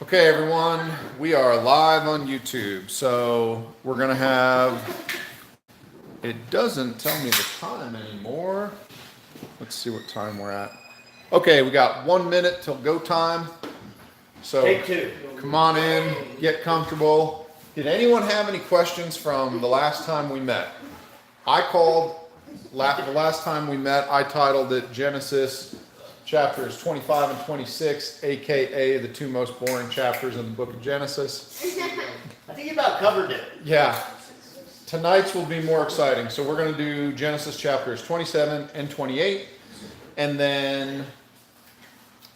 Okay, everyone, we are live on YouTube. So we're going to have, it doesn't tell me the time anymore. Let's see what time we're at. Okay, we got 1 minute till go time. So Take two. come on in, get comfortable. Did anyone have any questions from the last time we met? I called, the last time we met, I titled it Genesis chapters 25 and 26, aka the two most boring chapters in the book of Genesis. I think you about covered it. Yeah, tonight's will be more exciting. So we're going to do Genesis chapters 27 and 28, and then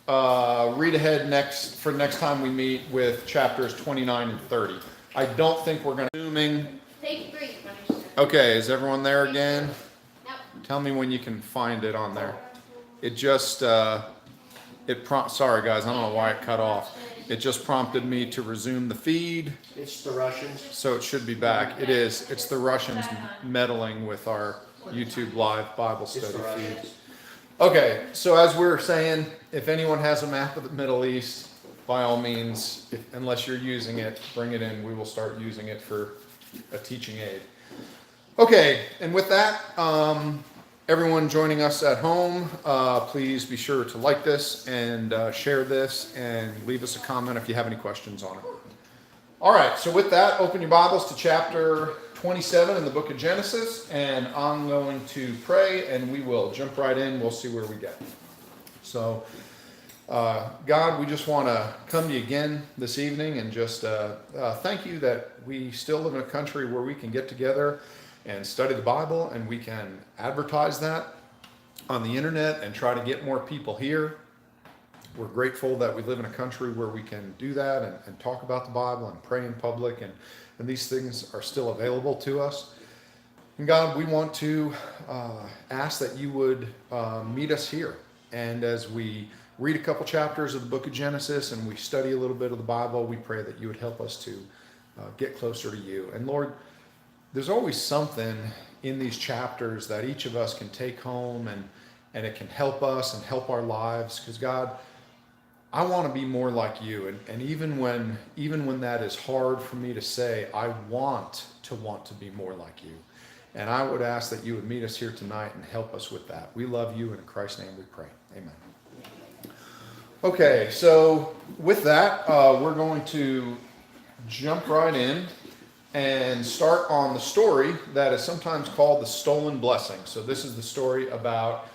read ahead next time we meet with chapters 29 and 30. I don't think we're going to assuming. Page 3. Okay, is everyone there again? Nope. Tell me when you can find it on there. It just, sorry guys, I don't know why it cut off. It just prompted me to resume the feed, It's the Russians. so it should be back. It is, it's the Russians meddling with our YouTube live Bible It's the study feed. Russians. Okay, so as we were saying, if anyone has a map of the Middle East, by all means, unless you're using it, bring it in. We will start using it for a teaching aid. Okay, and with that, everyone joining us at home, please be sure to like this and share this and leave us a comment if you have any questions on it. All right, so with that, open your Bibles to chapter 27 in the book of Genesis, and I'm going to pray and we will jump right in. We'll see where we get. So, God, we just want to come to you again this evening and just thank you that we still live in a country where we can get together and study the Bible, and we can advertise that on the internet and try to get more people here. We're grateful that we live in a country where we can do that and talk about the Bible and pray in public, and these things are still available to us. And God, we want to ask that you would meet us here. And as we read a couple chapters of the book of Genesis and we study a little bit of the Bible, we pray that you would help us to get closer to you. And Lord, there's always something in these chapters that each of us can take home, and it can help us and help our lives. Because God, I want to be more like you. And even when that is hard for me to say, I want to be more like you. And I would ask that you would meet us here tonight and help us with that. We love you, and in Christ's name we pray. Amen. Okay, so with that, we're going to jump right in and start on the story that is sometimes called the stolen blessing. So this is the story about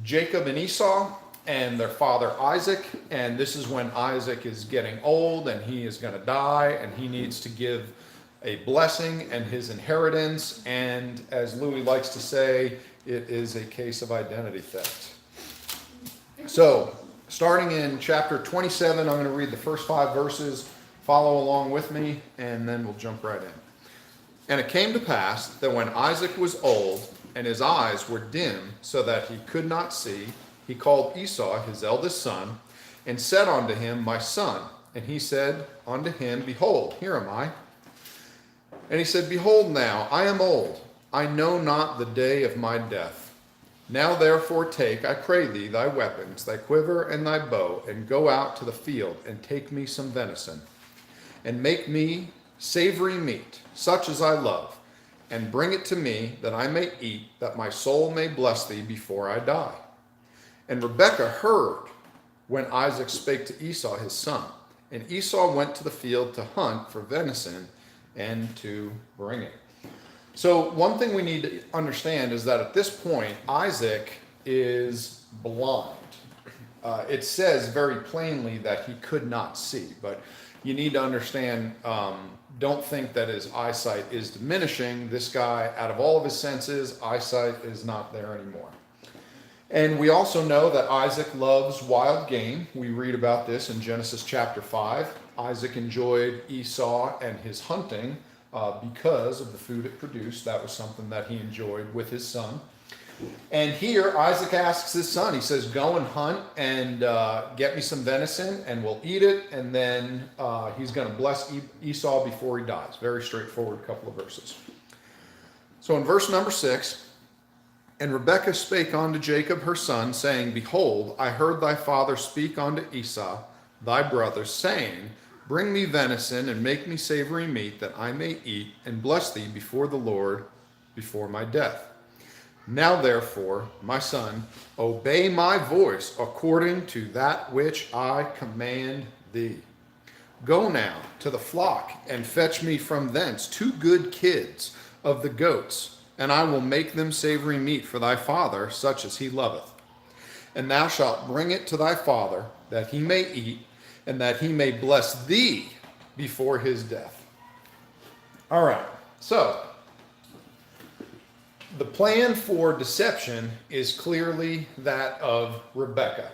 Jacob and Esau and their father Isaac, and this is when Isaac is getting old and he is going to die, and he needs to give a blessing and his inheritance, and as Louis likes to say, it is a case of identity theft. So starting in chapter 27, I'm going to read the first 5 verses. Follow along with me, and then we'll jump right in. And it came to pass that when Isaac was old, and his eyes were dim, so that he could not see, he called Esau his eldest son, and said unto him, My son. And he said unto him, Behold, here am I. And he said, Behold now, I am old, I know not the day of my death. Now therefore take, I pray thee, thy weapons, thy quiver and thy bow, and go out to the field, and take me some venison, and make me savory meat, such as I love, and bring it to me, that I may eat, that my soul may bless thee before I die. And Rebekah heard when Isaac spake to Esau his son. And Esau went to the field to hunt for venison and to bring it. So one thing we need to understand is that at this point, Isaac is blind. It says very plainly that he could not see, but you need to understand, don't think that his eyesight is diminishing. This guy, out of all of his senses, eyesight is not there anymore. And we also know that Isaac loves wild game. We read about this in Genesis chapter 5. Isaac enjoyed Esau and his hunting because of the food it produced. That was something that he enjoyed with his son. And here Isaac asks his son, he says, go and hunt and get me some venison and we'll eat it. And then he's going to bless Esau before he dies. Very straightforward couple of verses. So in verse number 6, And Rebekah spake unto Jacob her son, saying, Behold, I heard thy father speak unto Esau, thy brothers, saying, Bring me venison and make me savory meat, that I may eat and bless thee before the Lord before my death. Now therefore, my son, obey my voice according to that which I command thee. Go now to the flock and fetch me from thence 2 good kids of the goats, and I will make them savory meat for thy father, such as he loveth. And thou shalt bring it to thy father, that he may eat, and that he may bless thee before his death. All right, so the plan for deception is clearly that of Rebekah.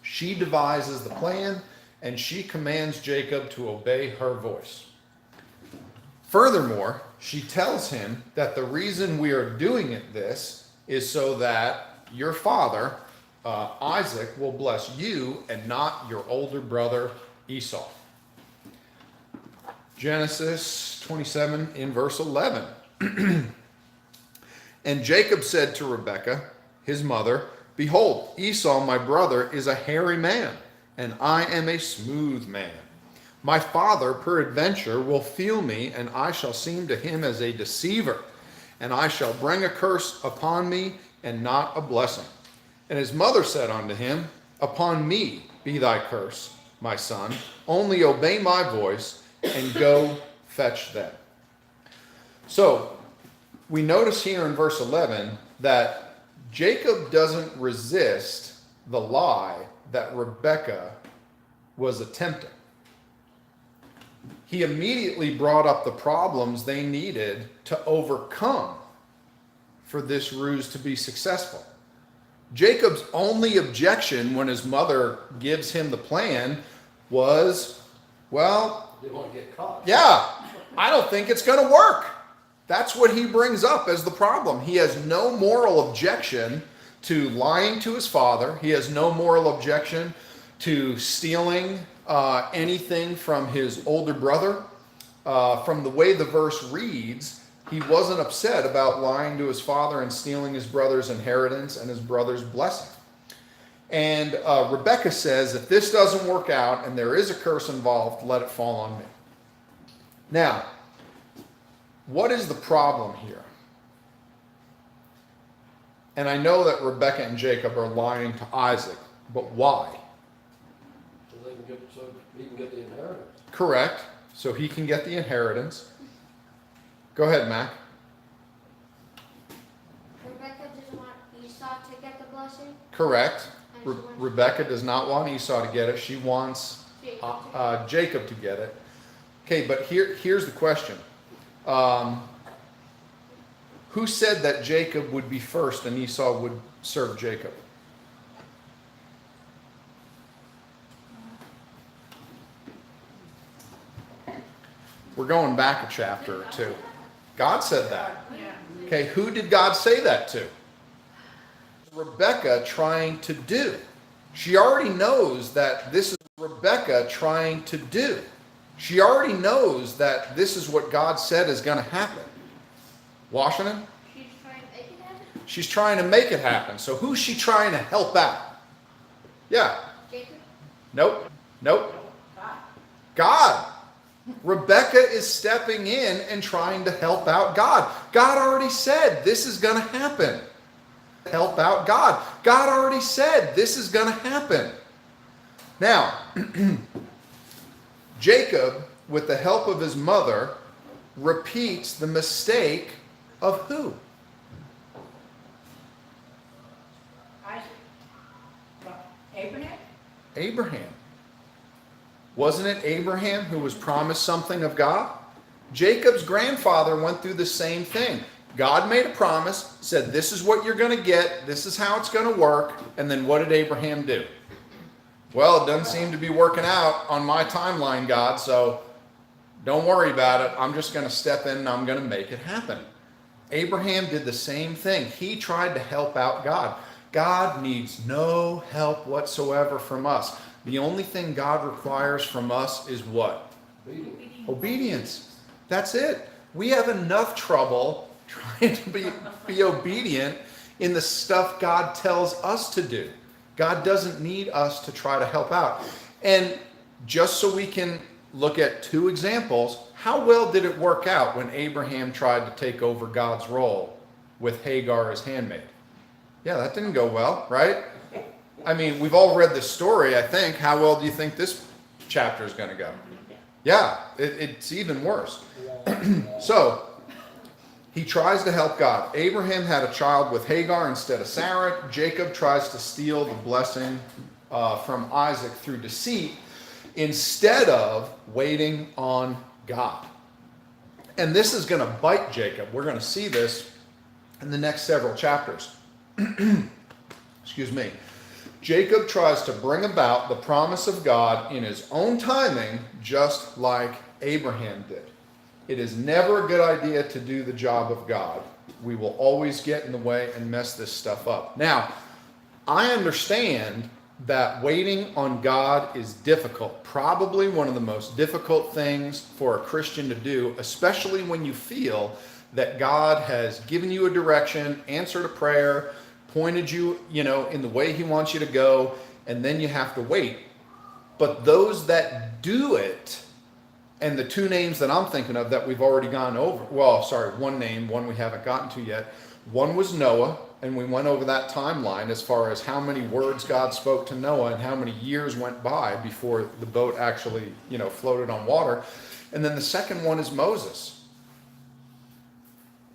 She devises the plan, and she commands Jacob to obey her voice. Furthermore, she tells him that the reason we are doing this is so that your father, Isaac, will bless you and not your older brother Esau. Genesis 27 in verse 11. And Jacob said to Rebekah, his mother, Behold, Esau my brother is a hairy man, and I am a smooth man. My father peradventure will feel me, and I shall seem to him as a deceiver, and I shall bring a curse upon me, and not a blessing. And his mother said unto him, Upon me be thy curse, my son, only obey my voice, and go fetch them. So, we notice here in verse 11 that Jacob doesn't resist the lie that Rebekah was attempting. He immediately brought up the problems they needed to overcome for this ruse to be successful. Jacob's only objection when his mother gives him the plan was, well, They won't get caught. yeah, I don't think it's going to work. That's what he brings up as the problem. He has no moral objection to lying to his father. He has no moral objection to stealing anything from his older brother. From the way the verse reads, he wasn't upset about lying to his father and stealing his brother's inheritance and his brother's blessing. And Rebekah says, if this doesn't work out and there is a curse involved, let it fall on me. Now, what is the problem here? And I know that Rebekah and Jacob are lying to Isaac, but why? So he can get the inheritance. Correct. So he can get the inheritance. Go ahead, Mac. Rebecca doesn't want Esau to get the blessing. Correct. And she wants Rebekah does not want Esau to get it. She wants Jacob to get it. Okay, but here's the question. Who said that Jacob would be first and Esau would serve Jacob? We're going back a chapter or two. God said that. Okay, who did God say that to? Rebekah trying to do. She already knows that this is Rebekah trying to do. She already knows that this is what God said is going to happen. Washington? She's trying to make it happen. She's trying to make it happen. So who's she trying to help out? Yeah. Jacob. Nope. God. Rebekah is stepping in and trying to help out God. God already said this is going to happen. Help out God. God already said this is going to happen. Now, Jacob, with the help of his mother, repeats the mistake of who? Isaac. Abraham? Abraham. Wasn't it Abraham who was promised something of God? Jacob's grandfather went through the same thing. God made a promise, said this is what you're going to get, this is how it's going to work, and then what did Abraham do? Well, it doesn't seem to be working out on my timeline, God, so don't worry about it. I'm just going to step in and I'm going to make it happen. Abraham did the same thing. He tried to help out God. God needs no help whatsoever from us. The only thing God requires from us is what? Obedience. That's it. We have enough trouble trying to be obedient in the stuff God tells us to do. God doesn't need us to try to help out. And just so we can look at two examples, how well did it work out when Abraham tried to take over God's role with Hagar as handmaid? Yeah, that didn't go well, right? I mean, we've all read this story, I think. How well do you think this chapter is going to go? Yeah, it's even worse. So, he tries to help God. Abraham had a child with Hagar instead of Sarah. Jacob tries to steal the blessing from Isaac through deceit instead of waiting on God. And this is going to bite Jacob. We're going to see this in the next several chapters. Excuse me. Jacob tries to bring about the promise of God in his own timing, just like Abraham did. It is never a good idea to do the job of God. We will always get in the way and mess this stuff up. Now, I understand that waiting on God is difficult. Probably one of the most difficult things for a Christian to do, especially when you feel that God has given you a direction, answered a prayer, pointed you, in the way he wants you to go, and then you have to wait. But those that do it, and the two names that I'm thinking of that we've already gone over, one name, one we haven't gotten to yet. One was Noah, and we went over that timeline as far as how many words God spoke to Noah and how many years went by before the boat actually, floated on water. And then the second one is Moses.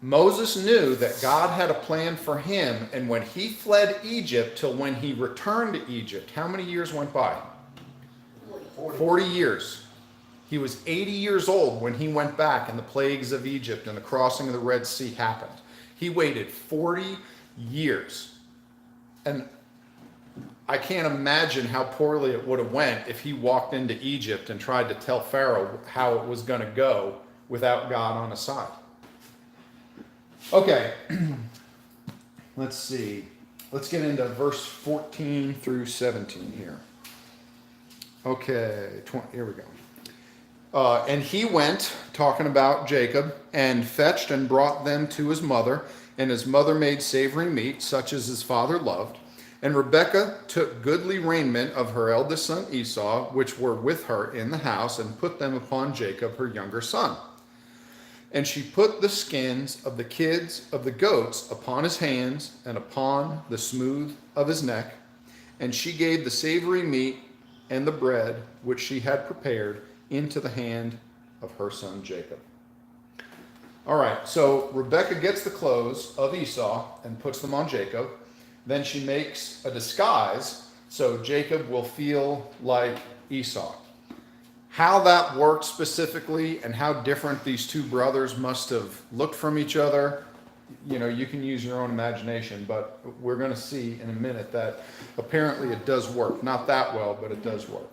Moses knew that God had a plan for him, and when he fled Egypt till when he returned to Egypt, how many years went by? 40 years. He was 80 years old when he went back and the plagues of Egypt and the crossing of the Red Sea happened. He waited 40 years. And I can't imagine how poorly it would have went if he walked into Egypt and tried to tell Pharaoh how it was going to go without God on his side. Okay, let's see. Let's get into verse 14 through 17 here. Okay, here we go. And he went, talking about Jacob, and fetched and brought them to his mother, and his mother made savory meat, such as his father loved. And Rebekah took goodly raiment of her eldest son Esau, which were with her in the house, and put them upon Jacob, her younger son. And she put the skins of the kids of the goats upon his hands and upon the smooth of his neck. And she gave the savory meat and the bread which she had prepared into the hand of her son Jacob. All right, so Rebekah gets the clothes of Esau and puts them on Jacob. Then she makes a disguise so Jacob will feel like Esau. How that worked specifically and how different these two brothers must have looked from each other, you can use your own imagination, but we're going to see in a minute that apparently it does work. Not that well, but it does work.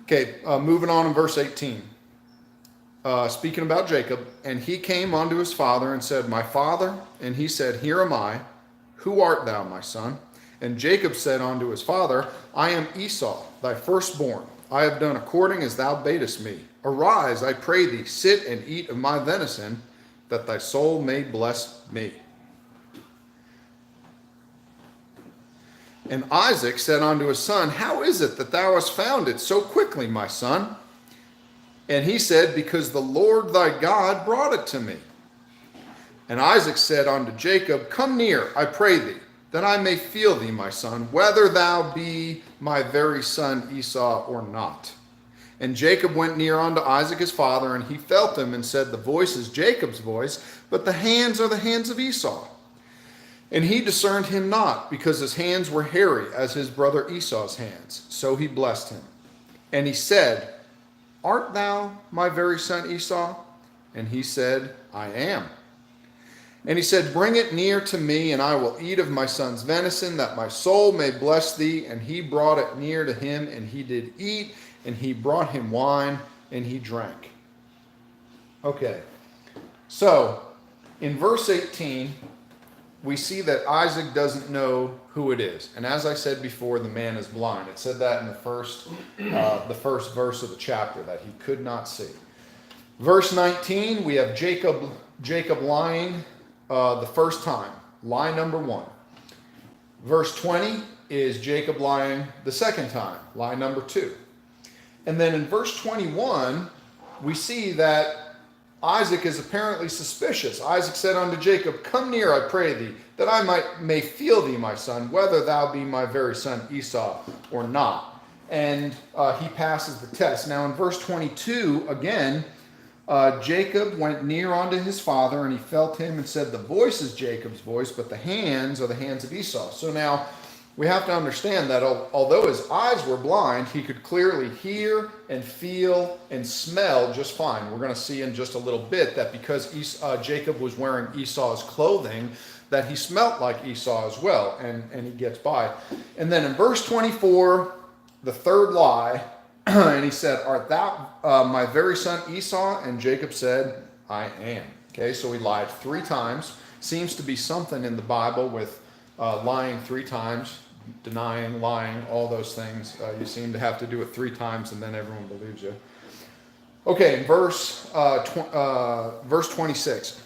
Okay, moving on in verse 18. Speaking about Jacob, and he came unto his father and said, My father. And he said, Here am I. Who art thou, my son? And Jacob said unto his father, I am Esau, thy firstborn. I have done according as thou badest me. Arise, I pray thee, sit and eat of my venison, that thy soul may bless me. And Isaac said unto his son, How is it that thou hast found it so quickly, my son? And he said, Because the Lord thy God brought it to me. And Isaac said unto Jacob, Come near, I pray thee, that I may feel thee, my son, whether thou be my very son Esau or not. And Jacob went near unto Isaac his father, and he felt him, and said, The voice is Jacob's voice, but the hands are the hands of Esau. And he discerned him not, because his hands were hairy as his brother Esau's hands. So he blessed him. And he said, Art thou my very son Esau? And he said, I am. And he said, Bring it near to me, and I will eat of my son's venison, that my soul may bless thee. And he brought it near to him, and he did eat, and he brought him wine, and he drank. Okay, so in verse 18, we see that Isaac doesn't know who it is. And as I said before, the man is blind. It said that in the first verse of the chapter, that he could not see. Verse 19, we have Jacob lying the first time, lie number 1. Verse 20 is Jacob lying the second time, lie number 2. And then in verse 21, we see that Isaac is apparently suspicious. Isaac said unto Jacob, Come near, I pray thee, that I may feel thee, my son, whether thou be my very son Esau or not. And he passes the test. Now in verse 22, again, Jacob went near unto his father, and he felt him and said, The voice is Jacob's voice, but the hands are the hands of Esau. So now we have to understand that although his eyes were blind, he could clearly hear and feel and smell just fine. We're going to see in just a little bit that because Jacob was wearing Esau's clothing, that he smelt like Esau as well, and he gets by. And then in verse 24, the third lie, and he said, Art thou my very son Esau? And Jacob said, I am. Okay, so he lied 3 times. Seems to be something in the Bible with lying 3 times, denying, lying, all those things. You seem to have to do it 3 times and then everyone believes you. Okay, verse 26.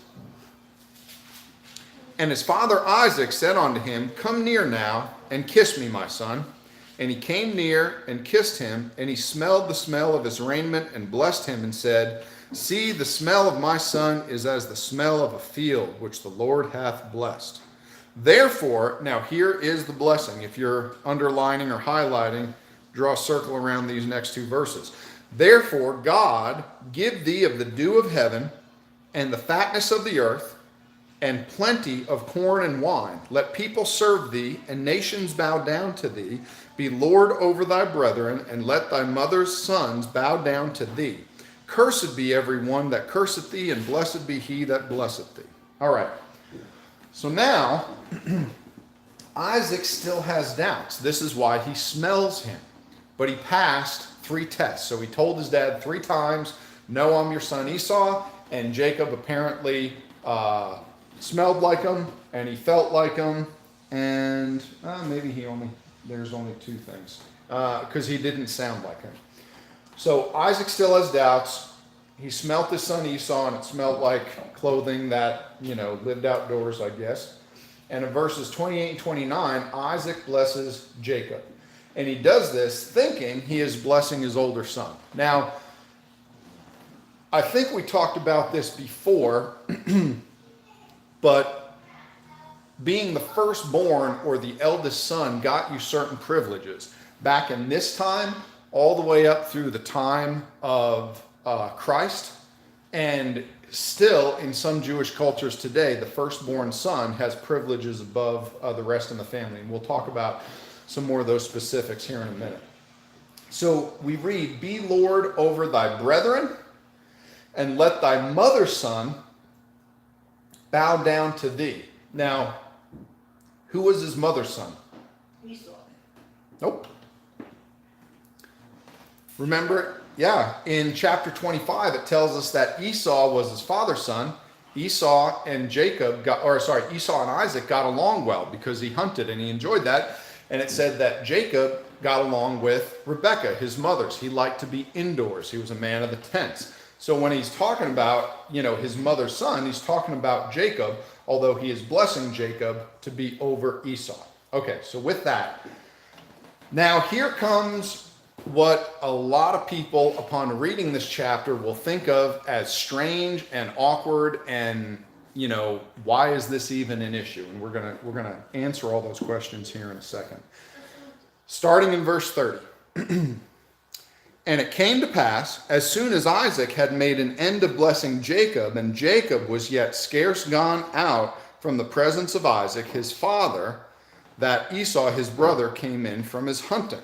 And his father Isaac said unto him, Come near now and kiss me, my son. And he came near and kissed him, and he smelled the smell of his raiment and blessed him and said, See, the smell of my son is as the smell of a field which the Lord hath blessed. Therefore, now here is the blessing. If you're underlining or highlighting, draw a circle around these next 2 verses. Therefore, God give thee of the dew of heaven and the fatness of the earth and plenty of corn and wine. Let people serve thee and nations bow down to thee. Be Lord over thy brethren, and let thy mother's sons bow down to thee. Cursed be every one that curseth thee, and blessed be he that blesseth thee. All right. So now, Isaac still has doubts. This is why he smells him. But he passed 3 tests. So he told his dad 3 times, No, I'm your son Esau. And Jacob apparently smelled like him, and he felt like him. And maybe there's only 2 things. Because he didn't sound like him. So Isaac still has doubts. He smelt his son Esau, and it smelled like clothing that, lived outdoors, I guess. And in verses 28 and 29, Isaac blesses Jacob. And he does this thinking he is blessing his older son. Now, I think we talked about this before, but being the firstborn or the eldest son got you certain privileges. Back in this time, all the way up through the time of Christ, and still in some Jewish cultures today, the firstborn son has privileges above the rest in the family. And we'll talk about some more of those specifics here in a minute. So we read, Be Lord over thy brethren, and let thy mother's son bow down to thee. Now, who was his mother's son? Esau. Nope. Remember, yeah, in chapter 25, it tells us that Esau was his father's son. Esau and Isaac got along well because he hunted and he enjoyed that. And it said that Jacob got along with Rebekah, his mother's. He liked to be indoors. He was a man of the tents. So when he's talking about, his mother's son, he's talking about Jacob, although he is blessing Jacob to be over Esau. Okay, so with that, now here comes what a lot of people upon reading this chapter will think of as strange and awkward and, why is this even an issue? And we're going to answer all those questions here in a second. Starting in verse 30. And it came to pass, as soon as Isaac had made an end of blessing Jacob, and Jacob was yet scarce gone out from the presence of Isaac, his father, that Esau, his brother, came in from his hunting.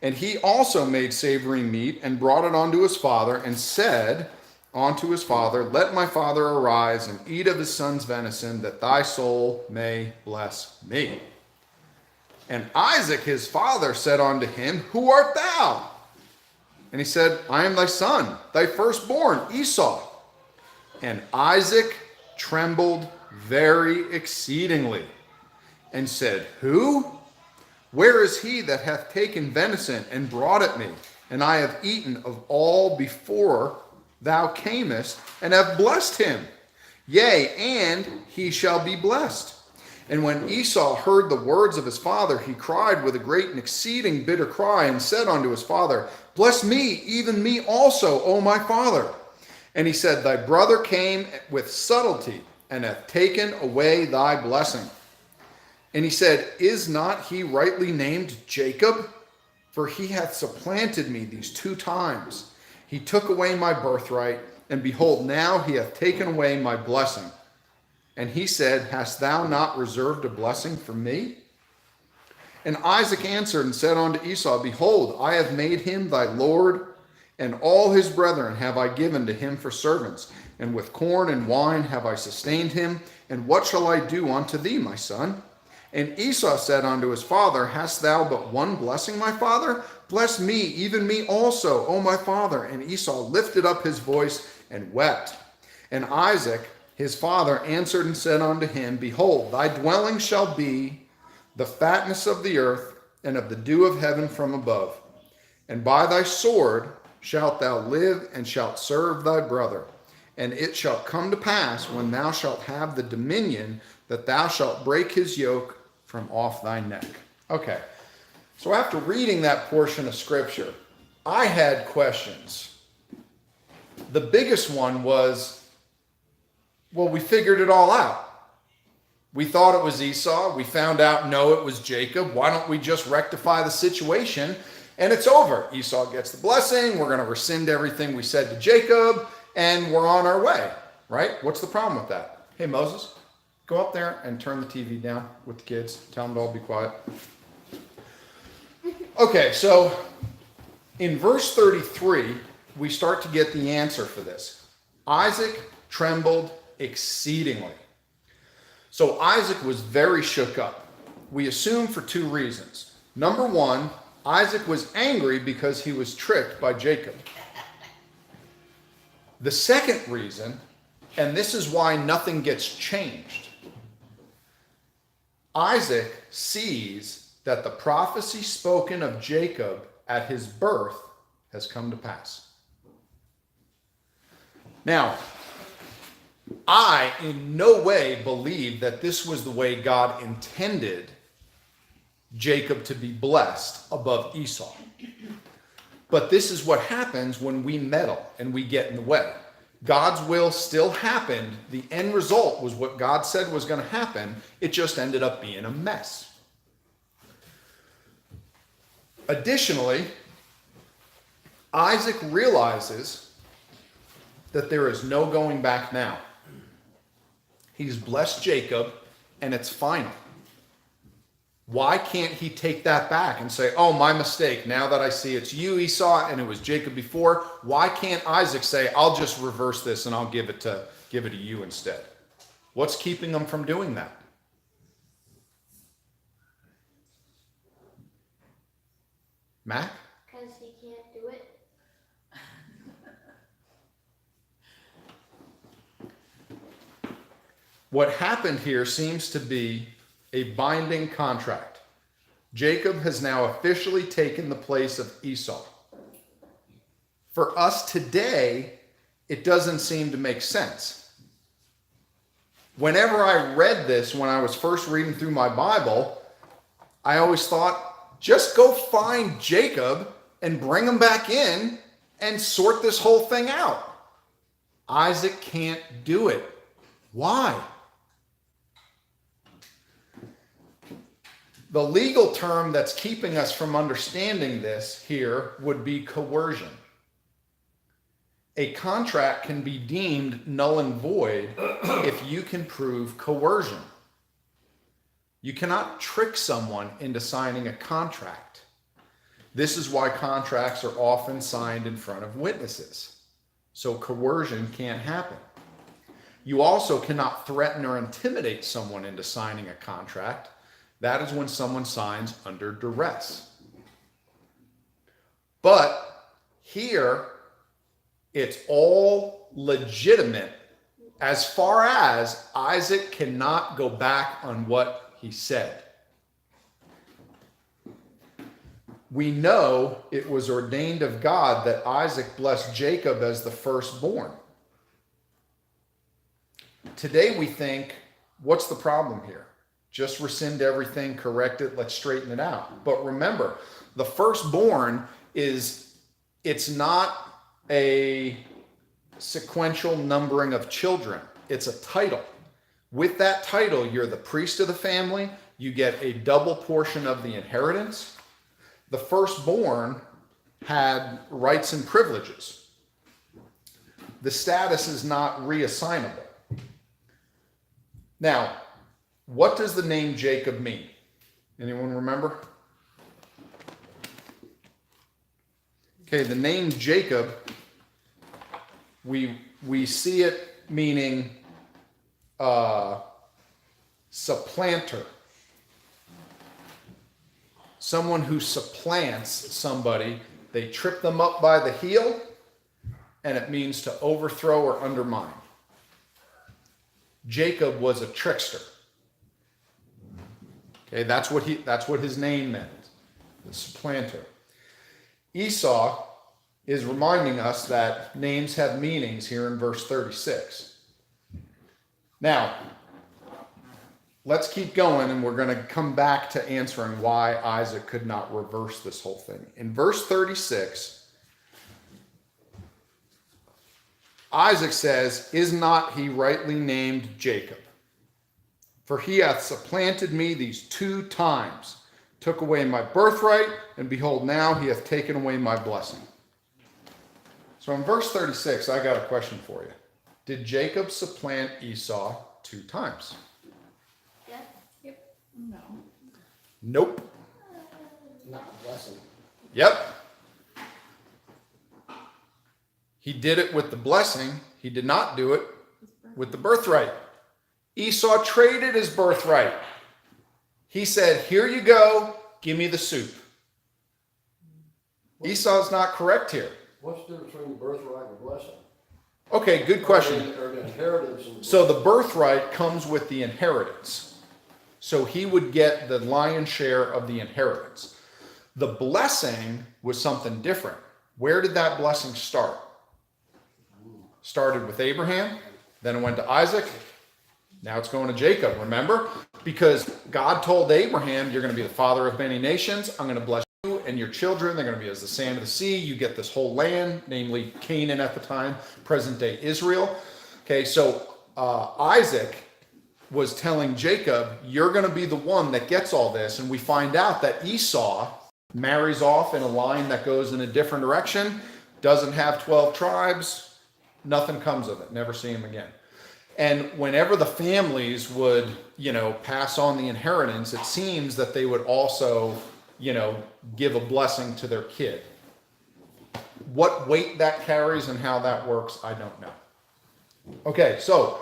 And he also made savory meat and brought it unto his father, and said unto his father, Let my father arise and eat of his son's venison, that thy soul may bless me. And Isaac his father said unto him, Who art thou? And he said, I am thy son, thy firstborn, Esau. And Isaac trembled very exceedingly, and said, Who? Where is he that hath taken venison and brought it me? And I have eaten of all before thou camest, and have blessed him. Yea, and he shall be blessed. And when Esau heard the words of his father, he cried with a great and exceeding bitter cry, and said unto his father, Bless me, even me also, O my father. And he said, Thy brother came with subtlety, and hath taken away thy blessing. And he said, Is not he rightly named Jacob? For he hath supplanted me these 2 times. He took away my birthright, and behold, now he hath taken away my blessing. And he said, Hast thou not reserved a blessing for me? And Isaac answered and said unto Esau, Behold, I have made him thy lord, and all his brethren have I given to him for servants. And with corn and wine have I sustained him. And what shall I do unto thee, my son? And Esau said unto his father, Hast thou but one blessing, my father? Bless me, even me also, O my father. And Esau lifted up his voice and wept. And Isaac, his father, answered and said unto him, Behold, thy dwelling shall be the fatness of the earth, and of the dew of heaven from above. And by thy sword shalt thou live, and shalt serve thy brother. And it shall come to pass, when thou shalt have the dominion, that thou shalt break his yoke from off thy neck. Okay, so after reading that portion of scripture, I had questions. The biggest one was, well, we figured it all out. We thought it was Esau. We found out, no, it was Jacob. Why don't we just rectify the situation and it's over? Esau gets the blessing. We're going to rescind everything we said to Jacob, and we're on our way, right? What's the problem with that? Hey, Moses, go up there and turn the TV down with the kids. Tell them to all be quiet. Okay, so in verse 33, we start to get the answer for this. Isaac trembled exceedingly. So Isaac was very shook up. We assume for 2 reasons. Number 1, Isaac was angry because he was tricked by Jacob. The second reason, and this is why nothing gets changed, Isaac sees that the prophecy spoken of Jacob at his birth has come to pass. Now, I in no way believe that this was the way God intended Jacob to be blessed above Esau. But this is what happens when we meddle and we get in the way. God's will still happened. The end result was what God said was going to happen. It just ended up being a mess. Additionally, Isaac realizes that there is no going back now. He's blessed Jacob, and it's final. Why can't he take that back and say, oh, my mistake, now that I see it's you, Esau, and it was Jacob before? Why can't Isaac say, I'll just reverse this and I'll give it to you instead? What's keeping him from doing that? Mac? Because he can't do it. What happened here seems to be a binding contract. Jacob has now officially taken the place of Esau. For us today, it doesn't seem to make sense. Whenever I read this, when I was first reading through my Bible, I always thought, just go find Jacob and bring him back in and sort this whole thing out. Isaac can't do it. Why? The legal term that's keeping us from understanding this here would be coercion. A contract can be deemed null and void if you can prove coercion. You cannot trick someone into signing a contract. This is why contracts are often signed in front of witnesses. So coercion can't happen. You also cannot threaten or intimidate someone into signing a contract. That is when someone signs under duress. But here, it's all legitimate as far as Isaac cannot go back on what he said. We know it was ordained of God that Isaac blessed Jacob as the firstborn. Today we think, what's the problem here? Just rescind everything, correct it, let's straighten it out. But remember, the firstborn it's not a sequential numbering of children. It's a title. With that title, you're the priest of the family. You get a double portion of the inheritance. The firstborn had rights and privileges. The status is not reassignable. Now, what does the name Jacob mean? Anyone remember? Okay, the name Jacob, we see it meaning supplanter. Someone who supplants somebody, they trip them up by the heel, and it means to overthrow or undermine. Jacob was a trickster. Okay, that's what his name meant, the supplanter. Esau is reminding us that names have meanings here in verse 36. Now, let's keep going, and we're going to come back to answering why Isaac could not reverse this whole thing. In verse 36, Isaac says, "Is not he rightly named Jacob? For he hath supplanted me these 2 times, took away my birthright, and behold, now he hath taken away my blessing." So in verse 36, I got a question for you. Did Jacob supplant Esau 2 times? Yes. No. Nope. Not the blessing. Yep. He did it with the blessing. He did not do it with the birthright. Esau traded his birthright. He said, "Here you go, give me the soup." Esau's not correct here. What's the difference between the birthright and the blessing? Okay, good question. Or the inheritance and the So the birthright comes with the inheritance. So he would get the lion's share of the inheritance. The blessing was something different. Where did that blessing start? Started with Abraham, then it went to Isaac, now it's going to Jacob, remember? Because God told Abraham, "You're going to be the father of many nations. I'm going to bless you and your children. They're going to be as the sand of the sea. You get this whole land," namely Canaan at the time, present day Israel. Okay, so Isaac was telling Jacob, "You're going to be the one that gets all this." And we find out that Esau marries off in a line that goes in a different direction, doesn't have 12 tribes, nothing comes of it, never see him again. And whenever the families would, pass on the inheritance, it seems that they would also, give a blessing to their kid. What weight that carries and how that works, I don't know. Okay, so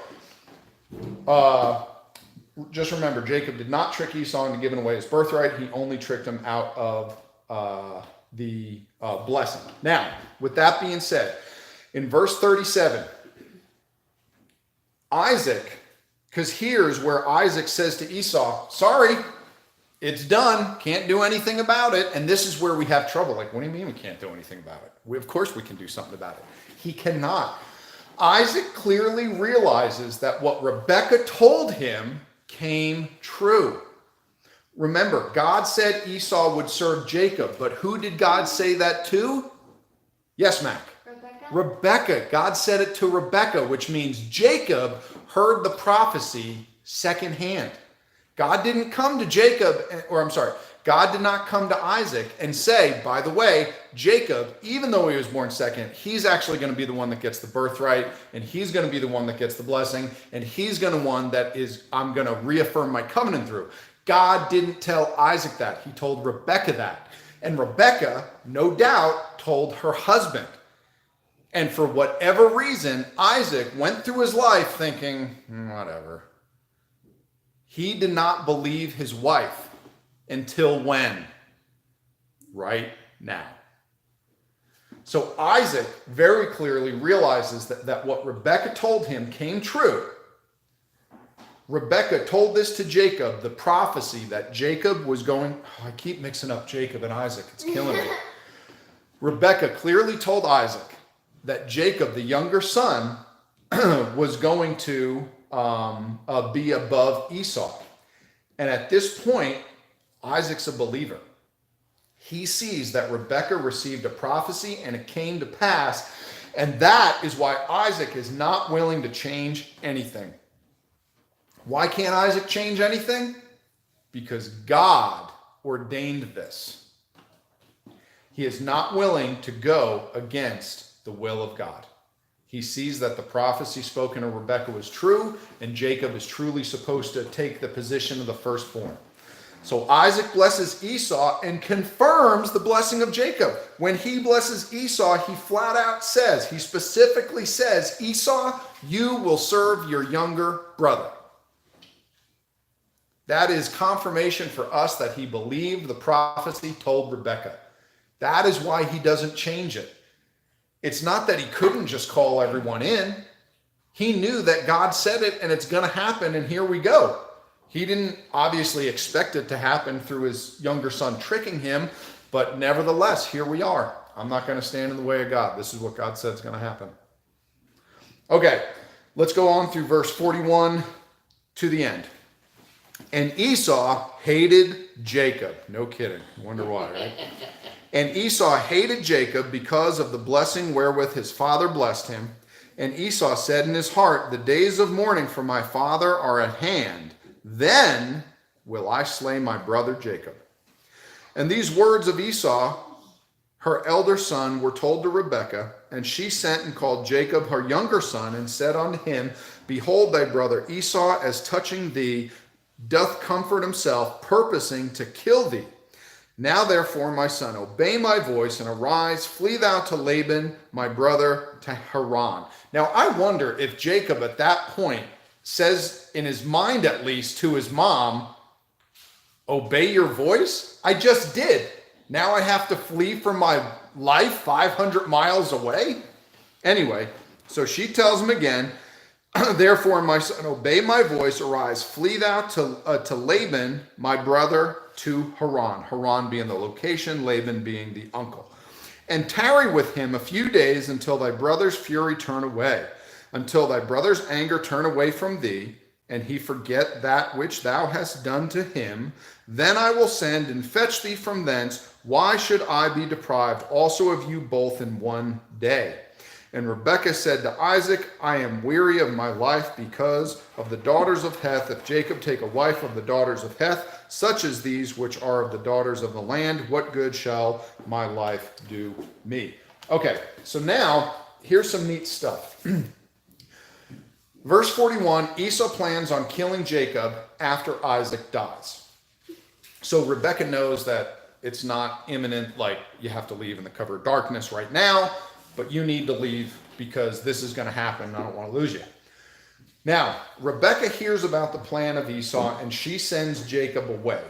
just remember, Jacob did not trick Esau into giving away his birthright. He only tricked him out of the blessing. Now, with that being said, in verse 37, Isaac, because here's where Isaac says to Esau, "Sorry, it's done. Can't do anything about it." And this is where we have trouble. Like, what do you mean we can't do anything about it? Of course we can do something about it. He cannot. Isaac clearly realizes that what Rebekah told him came true. Remember, God said Esau would serve Jacob, but who did God say that to? Yes, Mac. Rebekah. God said it to Rebekah, which means Jacob heard the prophecy secondhand. God didn't come to God did not come to Isaac and say, "By the way, Jacob, even though he was born second, he's actually going to be the one that gets the birthright, and he's going to be the one that gets the blessing, and he's going to one that is, I'm going to reaffirm my covenant through." God didn't tell Isaac that. He told Rebekah that. And Rebekah, no doubt, told her husband. And for whatever reason, Isaac went through his life thinking, whatever. He did not believe his wife until when? Right now. So Isaac very clearly realizes that what Rebekah told him came true. Rebekah told this to Jacob, the prophecy that Jacob was going, I keep mixing up Jacob and Isaac, it's killing me. Rebekah clearly told Isaac that Jacob, the younger son, was going to be above Esau. And at this point, Isaac's a believer. He sees that Rebekah received a prophecy and it came to pass. And that is why Isaac is not willing to change anything. Why can't Isaac change anything? Because God ordained this. He is not willing to go against the will of God. He sees that the prophecy spoken of Rebekah was true, and Jacob is truly supposed to take the position of the firstborn. So Isaac blesses Esau and confirms the blessing of Jacob. When he blesses Esau, he flat out says, he specifically says, Esau, you will serve your younger brother. That is confirmation for us that he believed the prophecy told Rebekah. That is why he doesn't change it. It's not that he couldn't just call everyone in. He knew that God said it and it's going to happen, and here we go. He didn't obviously expect it to happen through his younger son tricking him, but nevertheless, here we are. I'm not going to stand in the way of God. This is what God said is going to happen. Okay, let's go on through verse 41 to the end. And Esau hated Jacob. No kidding. Wonder why, right? And Esau hated Jacob because of the blessing wherewith his father blessed him. And Esau said in his heart, the days of mourning for my father are at hand. Then will I slay my brother Jacob. And these words of Esau, her elder son, were told to Rebekah. And she sent and called Jacob her younger son, and said unto him, behold, thy brother Esau, as touching thee, doth comfort himself, purposing to kill thee. Now therefore, my son, obey my voice, and arise, flee thou to Laban, my brother, to Haran. Now I wonder if Jacob at that point says, in his mind at least, to his mom, obey your voice? I just did. Now I have to flee for my life 500 miles away? Anyway, so she tells him again, therefore, my son, obey my voice, arise, flee thou to Laban, my brother, to Haran. Haran being the location, Laban being the uncle. And tarry with him a few days until thy brother's fury turn away, until thy brother's anger turn away from thee, and he forget that which thou hast done to him. Then I will send and fetch thee from thence. Why should I be deprived also of you both in one day? And Rebekah said to Isaac, I am weary of my life because of the daughters of Heth. If Jacob take a wife of the daughters of Heth, such as these which are of the daughters of the land, what good shall my life do me? Okay, so now here's some neat stuff. Verse 41, Esau plans on killing Jacob after Isaac dies. So Rebekah knows that it's not imminent, like you have to leave in the cover of darkness right now, but you need to leave because this is going to happen. I don't want to lose you. Now, Rebekah hears about the plan of Esau, and she sends Jacob away.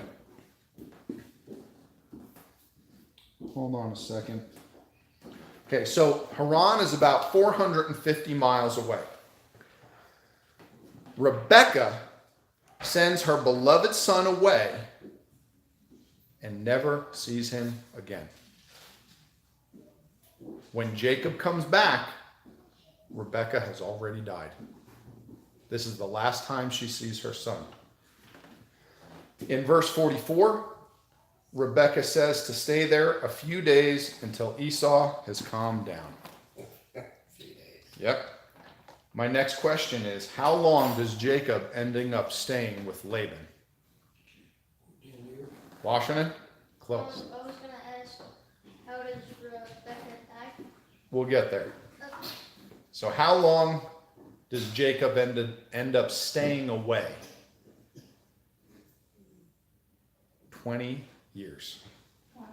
Hold on a second. Okay, so Haran is about 450 miles away. Rebekah sends her beloved son away and never sees him again. When Jacob comes back, Rebekah has already died. This is the last time she sees her son. In verse 44, Rebekah says to stay there a few days until Esau has calmed down. Yep. My next question is, how long does Jacob ending up staying with Laban? Washington? Close. I was going to ask, how does Rebecca die? We'll get there. So how long does Jacob end up staying away? 20 years. Wow.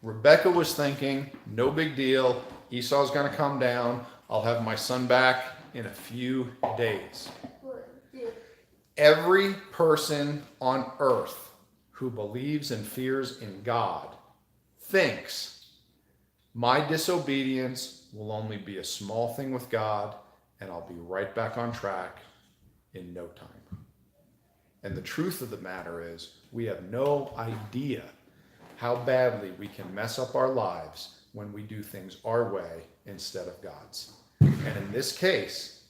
Rebekah was thinking, no big deal. Esau's going to come down. I'll have my son back in a few days. Every person on earth who believes and fears in God thinks my disobedience will only be a small thing with God, and I'll be right back on track in no time. And the truth of the matter is, we have no idea how badly we can mess up our lives when we do things our way instead of God's. And in this case,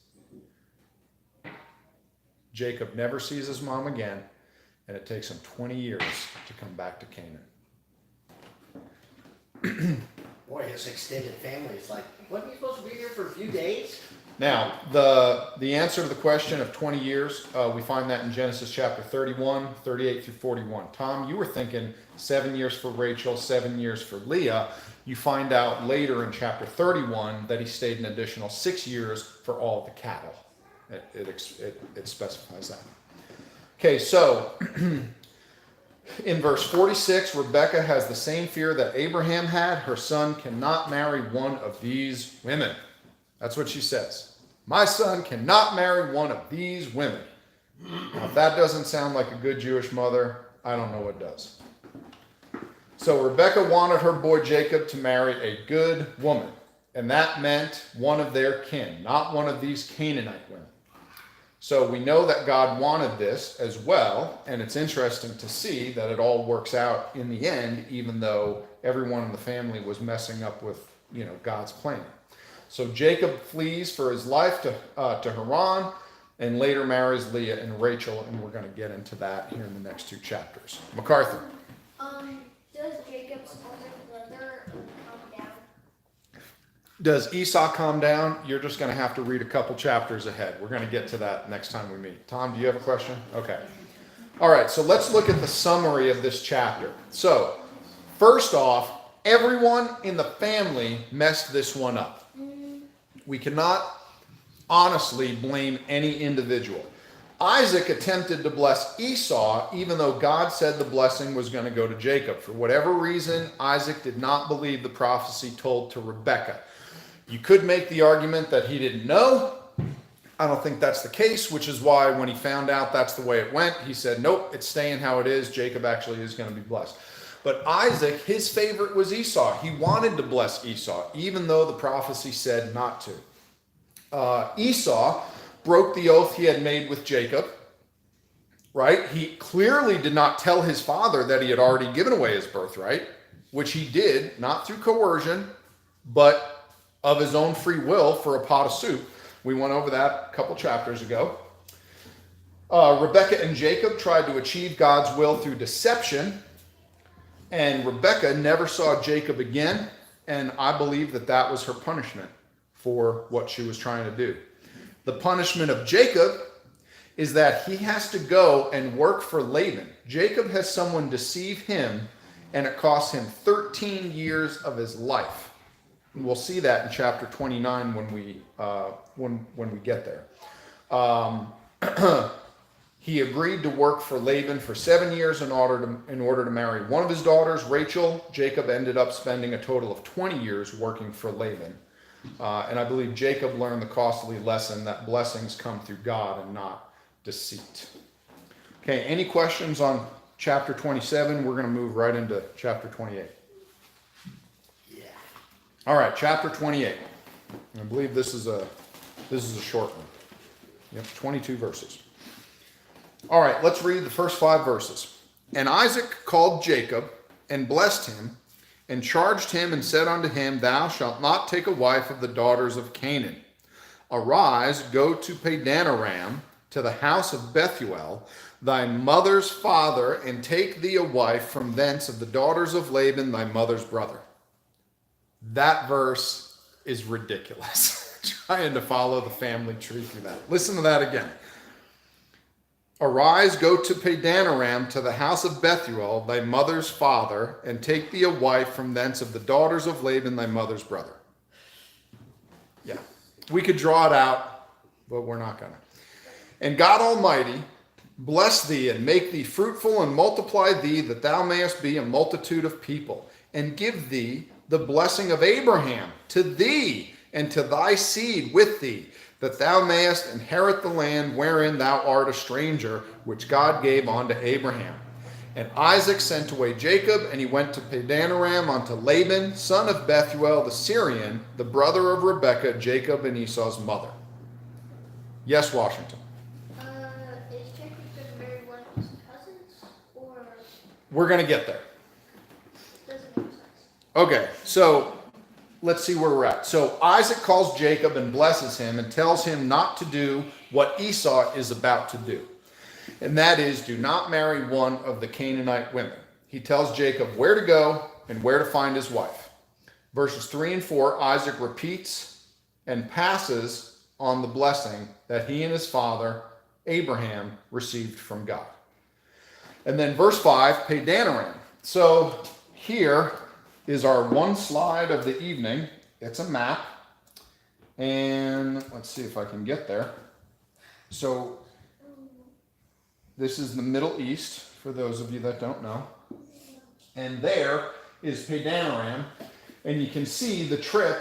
Jacob never sees his mom again. and it takes him 20 years to come back to Canaan. Boy, his extended family is like, wasn't he supposed to be here for a few days? Now, the answer to the question of 20 years, we find that in Genesis chapter 31, 38 through 41. Tom, you were thinking 7 years for Rachel, 7 years for Leah. You find out later in chapter 31 that he stayed an additional 6 years for all the cattle. It specifies that. Okay, so in verse 46, Rebekah has the same fear that Abraham had. Her son cannot marry one of these women. That's what she says. My son cannot marry one of these women. Now, if that doesn't sound like a good Jewish mother, I don't know what does. So Rebekah wanted her boy Jacob to marry a good woman, and that meant one of their kin, not one of these Canaanite women. So we know that God wanted this as well, and it's interesting to see that it all works out in the end, even though everyone in the family was messing up with, God's plan. So Jacob flees for his life to Haran, and later marries Leah and Rachel, and we're going to get into that here in the next 2 chapters. MacArthur. Does Jacob's older brother calm down? Does Esau calm down? You're just going to have to read a couple chapters ahead. We're going to get to that next time we meet. Tom, do you have a question? Okay. All right, so let's look at the summary of this chapter. So, first off, everyone in the family messed this one up. We cannot honestly blame any individual. Isaac attempted to bless Esau, even though God said the blessing was going to go to Jacob. For whatever reason, Isaac did not believe the prophecy told to Rebekah. You could make the argument that he didn't know. I don't think that's the case, which is why when he found out that's the way it went, he said, nope, it's staying how it is. Jacob actually is going to be blessed. But Isaac, his favorite was Esau. He wanted to bless Esau, even though the prophecy said not to. Esau broke the oath he had made with Jacob, right? He clearly did not tell his father that he had already given away his birthright, which he did, not through coercion, but of his own free will for a pot of soup. We went over that a couple chapters ago. Rebekah and Jacob tried to achieve God's will through deception, and Rebekah never saw Jacob again, and I believe that was her punishment for what she was trying to do. The punishment of Jacob is that he has to go and work for Laban. Jacob has someone deceive him, and it costs him 13 years of his life. And we'll see that in chapter 29 when we get there. He agreed to work for Laban for 7 years in order to marry one of his daughters, Rachel. Jacob ended up spending a total of 20 years working for Laban. And I believe Jacob learned the costly lesson that blessings come through God and not deceit. Okay, any questions on chapter 27? We're going to move right into chapter 28. Yeah. All right, chapter 28. I believe this is a short one. Yep, 22 verses. All right, let's read the first 5 verses. And Isaac called Jacob and blessed him, and charged him and said unto him, Thou shalt not take a wife of the daughters of Canaan. Arise, go to Padanaram, to the house of Bethuel, thy mother's father, and take thee a wife from thence of the daughters of Laban, thy mother's brother. That verse is ridiculous. Trying to follow the family tree through that. Listen to that again. Arise, go to Padanaram, to the house of Bethuel, thy mother's father, and take thee a wife from thence of the daughters of Laban, thy mother's brother. Yeah, we could draw it out, but we're not going to. And God Almighty bless thee and make thee fruitful and multiply thee, that thou mayest be a multitude of people, and give thee the blessing of Abraham to thee and to thy seed with thee, that thou mayest inherit the land wherein thou art a stranger, which God gave unto Abraham. And Isaac sent away Jacob, and he went to Padanaram unto Laban, son of Bethuel the Syrian, the brother of Rebekah, Jacob and Esau's mother. Yes, Washington. Is Jacob going to marry one of his cousins, or We're going to get there. doesn't make sense? Okay, so let's see where we're at. So Isaac calls Jacob and blesses him and tells him not to do what Esau is about to do. And that is, do not marry one of the Canaanite women. He tells Jacob where to go and where to find his wife. Verses 3 and 4, Isaac repeats and passes on the blessing that he and his father, Abraham, received from God. And then verse 5, Padanaram. So here is our one slide of the evening. It's a map. And let's see if I can get there. So this is the Middle East, for those of you that don't know. And there is Padanaram. And you can see the trip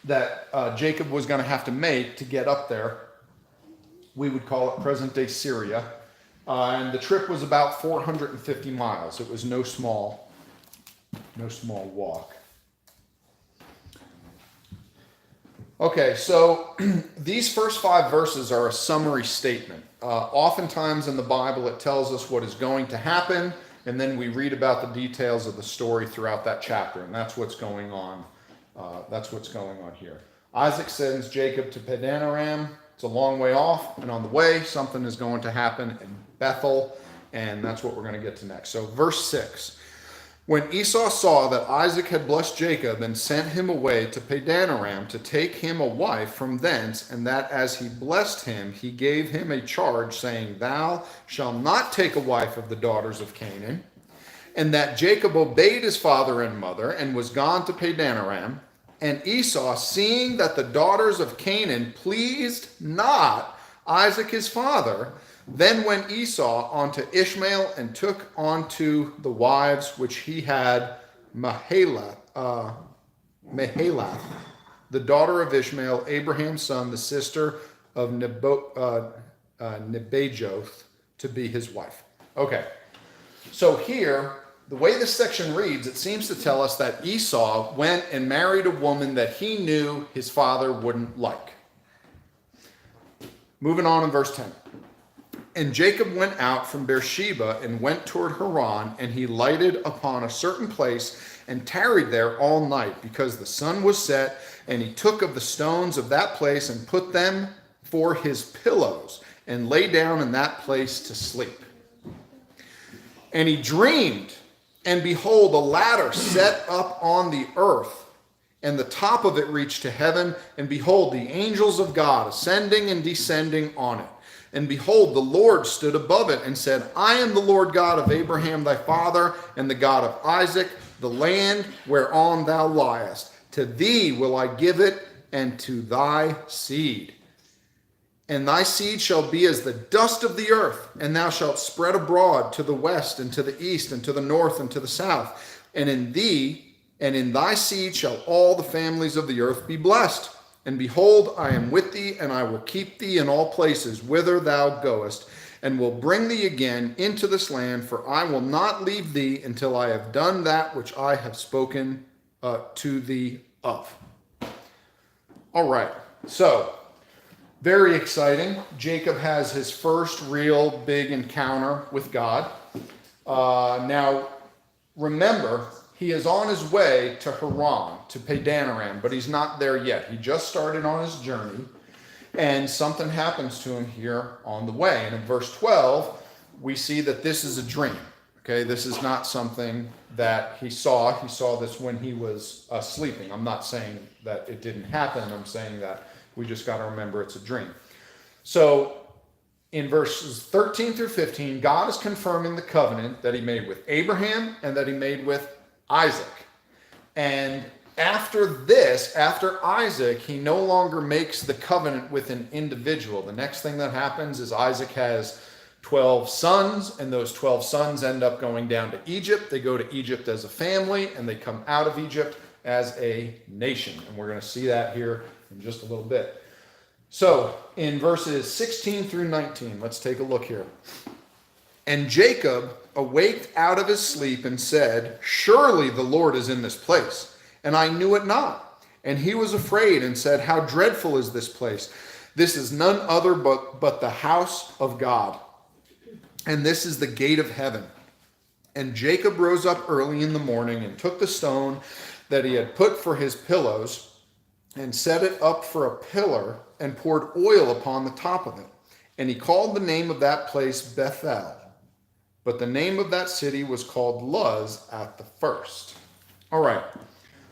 that Jacob was going to have to make to get up there. We would call it present-day Syria. And the trip was about 450 miles. It was no small walk. Okay, so these first 5 verses are a summary statement. Oftentimes in the Bible, it tells us what is going to happen, and then we read about the details of the story throughout that chapter, and that's what's going on. That's what's going on here. Isaac sends Jacob to Padanaram. It's a long way off, and on the way, something is going to happen in Bethel, and that's what we're going to get to next. So, verse 6. When Esau saw that Isaac had blessed Jacob and sent him away to Padanaram to take him a wife from thence, and that as he blessed him, he gave him a charge, saying, Thou shalt not take a wife of the daughters of Canaan, and that Jacob obeyed his father and mother, and was gone to Padanaram. And Esau, seeing that the daughters of Canaan pleased not Isaac his father, then went Esau unto Ishmael and took unto the wives which he had Mahalath, the daughter of Ishmael, Abraham's son, the sister of Nebajoth, to be his wife. Okay, so here, the way this section reads, it seems to tell us that Esau went and married a woman that he knew his father wouldn't like. Moving on in verse 10. And Jacob went out from Beersheba and went toward Haran, and he lighted upon a certain place and tarried there all night, because the sun was set. And he took of the stones of that place and put them for his pillows, and lay down in that place to sleep. And he dreamed, and behold, a ladder set up on the earth, and the top of it reached to heaven, and behold, the angels of God ascending and descending on it. And behold, the Lord stood above it and said, I am the Lord God of Abraham thy father, and the God of Isaac. The land whereon thou liest, to thee will I give it, and to thy seed. And thy seed shall be as the dust of the earth, and thou shalt spread abroad to the west, and to the east, and to the north, and to the south. And in thee and in thy seed shall all the families of the earth be blessed. And behold, I am with thee, and I will keep thee in all places whither thou goest, and will bring thee again into this land, for I will not leave thee until I have done that which I have spoken to thee of. All right, so very exciting. Jacob has his first real big encounter with God. Now, remember, he is on his way to Haran, to Padanaram, but he's not there yet. He just started on his journey, and something happens to him here on the way. And in verse 12, we see that this is a dream. Okay, this is not something that he saw. He saw this when he was sleeping. I'm not saying that it didn't happen. I'm saying that we just got to remember it's a dream. So in verses 13 through 15, God is confirming the covenant that he made with Abraham and that he made with Isaac. And after this, after Isaac, he no longer makes the covenant with an individual. The next thing that happens is Isaac has 12 sons, and those 12 sons end up going down to Egypt. They go to Egypt as a family, and they come out of Egypt as a nation. And we're going to see that here in just a little bit. So in verses 16 through 19, let's take a look here. And Jacob awaked out of his sleep and said, Surely the Lord is in this place, and I knew it not. And he was afraid and said, How dreadful is this place! This is none other but the house of God, and this is the gate of heaven. And Jacob rose up early in the morning and took the stone that he had put for his pillows and set it up for a pillar and poured oil upon the top of it. And he called the name of that place Bethel. But the name of that city was called Luz at the first. All right.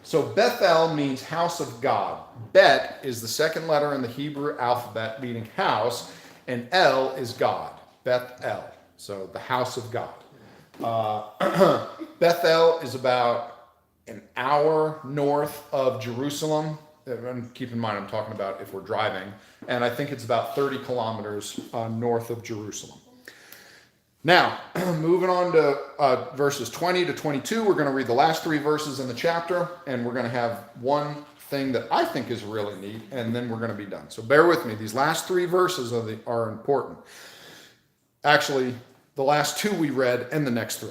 So Bethel means house of God. Bet is the second letter in the Hebrew alphabet, meaning house, and El is God. Bethel. So the house of God. Bethel is about an hour north of Jerusalem. And keep in mind, I'm talking about if we're driving. And I think it's about 30 kilometers north of Jerusalem. Now, moving on to verses 20 to 22, we're going to read the last 3 verses in the chapter, and we're going to have one thing that I think is really neat, and then we're going to be done. So bear with me. These last 3 verses are important. Actually, the last 2 we read and the next 3.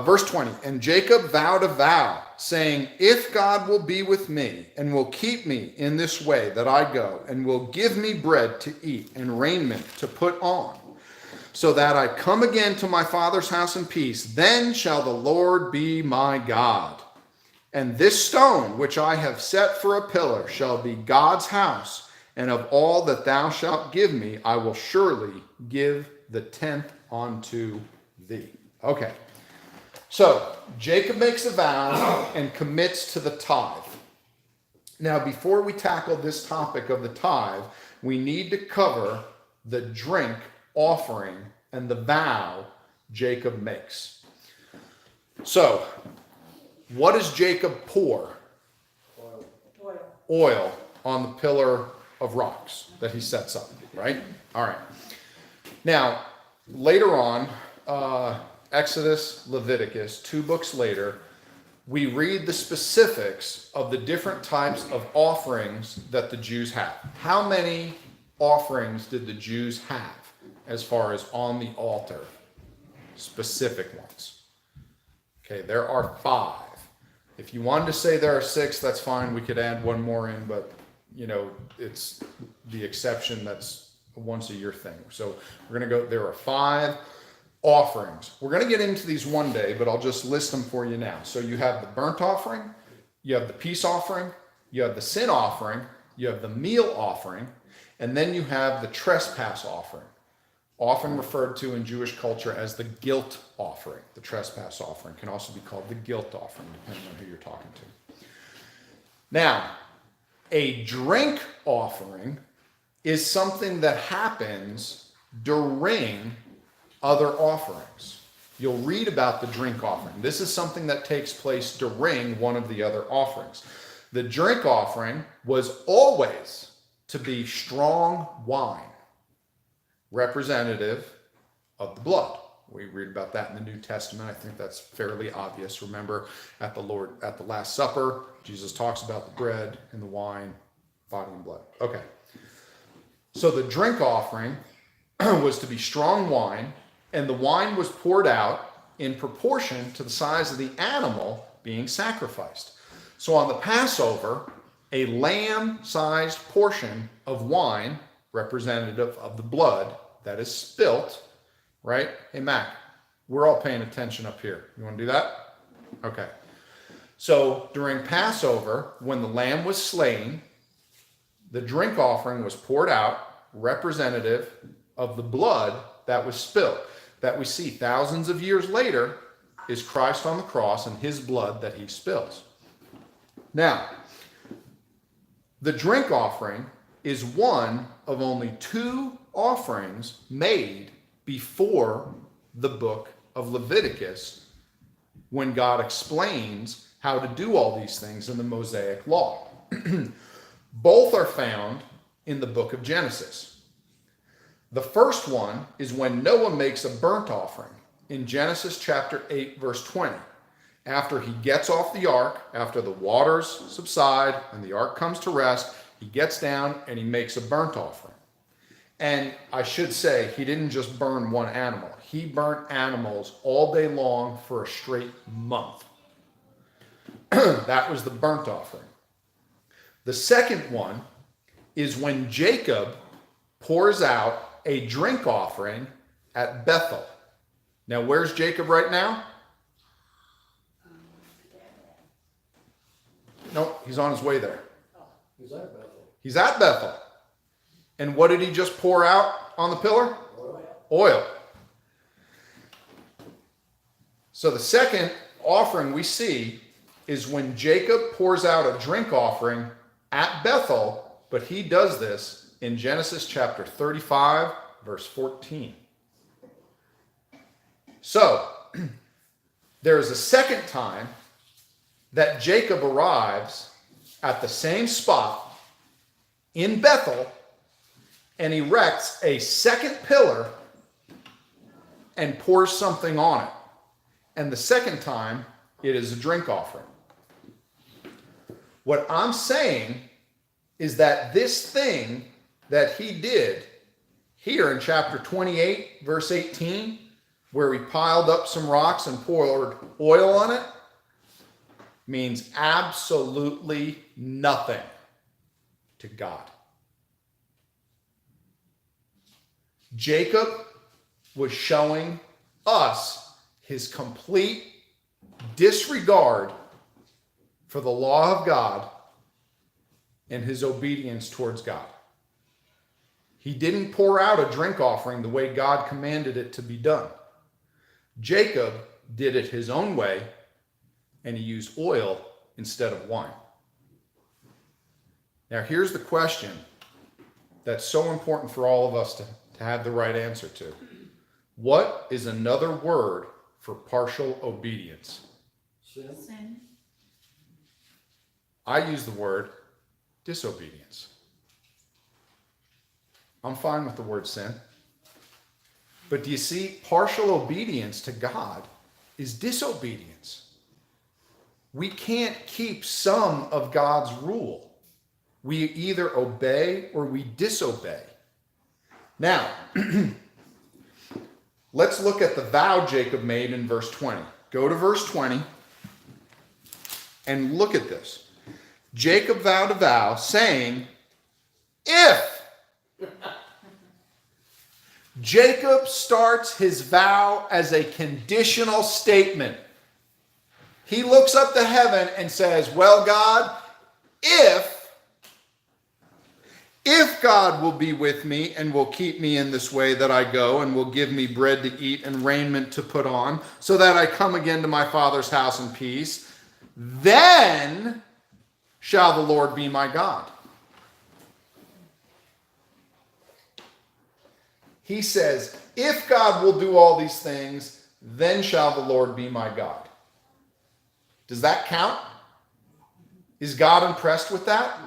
Verse 20, and Jacob vowed a vow, saying, if God will be with me and will keep me in this way that I go, and will give me bread to eat and raiment to put on, so that I come again to my father's house in peace, then shall the Lord be my God. And this stone which I have set for a pillar shall be God's house, and of all that thou shalt give me, I will surely give the 10th unto thee. Okay. So, Jacob makes a vow and commits to the tithe. Now, before we tackle this topic of the tithe, we need to cover the drink offering and the vow Jacob makes. So, what does Jacob pour? Oil on the pillar of rocks that he sets up, right? All right. Now, later on, Exodus, Leviticus, 2 books later, we read the specifics of the different types of offerings that the Jews have. How many offerings did the Jews have as far as on the altar? Specific ones. Okay, there are 5. If you wanted to say there are 6, that's fine. We could add one more in, but it's the exception. That's a once a year thing. So we're going to go, there are 5 offerings. We're going to get into these one day, but I'll just list them for you now. So you have the burnt offering, you have the peace offering, you have the sin offering, you have the meal offering, and then you have the trespass offering, often referred to in Jewish culture as the guilt offering. The trespass offering can also be called the guilt offering, depending on who you're talking to. Now, a drink offering is something that happens during other offerings. You'll read about the drink offering. This is something that takes place during one of the other offerings. The drink offering was always to be strong wine, representative of the blood. We read about that in the New Testament. I think that's fairly obvious. Remember, at the Last Supper, Jesus talks about the bread and the wine, body and blood. Okay. So the drink offering was to be strong wine, and the wine was poured out in proportion to the size of the animal being sacrificed. So on the Passover, a lamb-sized portion of wine, representative of the blood that is spilt, right? Hey, Mac, we're all paying attention up here. You want to do that? Okay. So during Passover, when the lamb was slain, the drink offering was poured out, representative of the blood that was spilt. That we see thousands of years later is Christ on the cross and his blood that he spills. Now, the drink offering is one of only 2 offerings made before the book of Leviticus, when God explains how to do all these things in the Mosaic Law. Both are found in the book of Genesis. The first one is when Noah makes a burnt offering in Genesis chapter 8, verse 20. After he gets off the ark, after the waters subside and the ark comes to rest, he gets down and he makes a burnt offering. And I should say, he didn't just burn one animal. He burnt animals all day long for a straight month. That was the burnt offering. The second one is when Jacob pours out a drink offering at Bethel. Now, where's Jacob right now? No, he's on his way there. He's at Bethel. He's at Bethel. And what did he just pour out on the pillar? Oil. So the second offering we see is when Jacob pours out a drink offering at Bethel, but he does this in Genesis chapter 35, verse 14. So, there is a second time that Jacob arrives at the same spot in Bethel and erects a second pillar and pours something on it. And the second time, it is a drink offering. What I'm saying is that this thing that he did here in chapter 28, verse 18, where he piled up some rocks and poured oil on it, means absolutely nothing to God. Jacob was showing us his complete disregard for the law of God and his obedience towards God. He didn't pour out a drink offering the way God commanded it to be done. Jacob did it his own way, and he used oil instead of wine. Now, here's the question that's so important for all of us to have the right answer to. What is another word for partial obedience? Sin. I use the word disobedience. I'm fine with the word sin. But do you see, partial obedience to God is disobedience. We can't keep some of God's rule. We either obey or we disobey. Now, let's look at the vow Jacob made in verse 20. Go to verse 20 and look at this. Jacob vowed a vow saying, if. Jacob starts his vow as a conditional statement. He looks up to heaven and says, well, God, if God will be with me and will keep me in this way that I go and will give me bread to eat and raiment to put on so that I come again to my father's house in peace, then shall the Lord be my God. He says, if God will do all these things, then shall the Lord be my God. Does that count? Is God impressed with that?